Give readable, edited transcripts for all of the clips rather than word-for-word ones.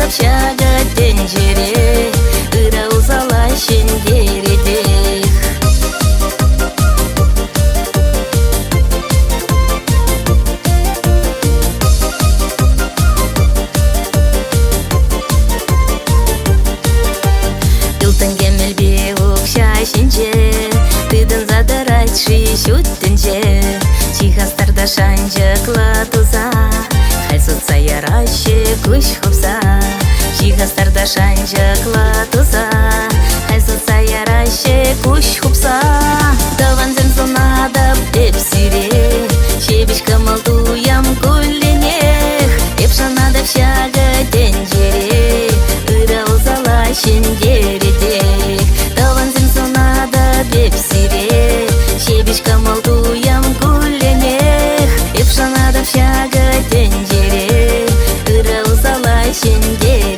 общага тенджере, ыра узала шендередех. Илтангемелбе укша шинче, тыдын задырать шишут тенче, чихастарда шанчыкла туза, хайсутса яраще куш хупса. Чихастарда шанчыкла туза, хайсутса яраще куш хупса. Таванзен сонадап эпсире, щебечка малтуям кулленех, эпшанадап щага тенджере, ыра узала шендередех. Таванзен сонадап эпсире, щебечка малтуям кулленех, эпшанадап щага тенджере, ыра узала шендередех.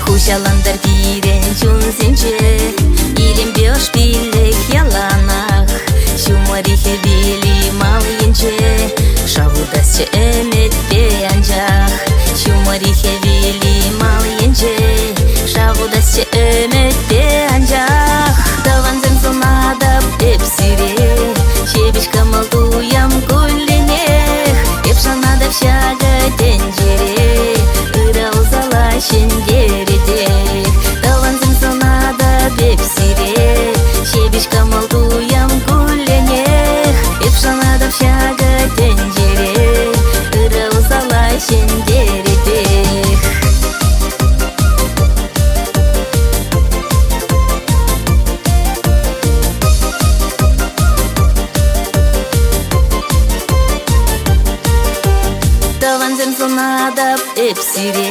Хушаландар тирен чун сенче, илем беш билек яланах, шумарихе били мал янче, шавудасче эмет пеянчах. Шумарихе били мал янче, шавудасче эмет пеянчах. Таванзен сонадап эпсире, щебечка малтуям кулленех, эпшанадап щага тенджере, ыра узала шендередех. Таванзен сонадап эпсире, щебечка малтуям кулленех, эпшанадап щага тенджере, ыра узала шендередех. Таванзен сонадап эпсире,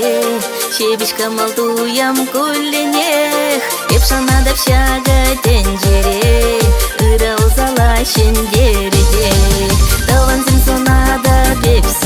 щебечка малтуям кулленех, эпшанадап щага тенджере, ыра узала шендередех. Таванзен сонадап эпсире,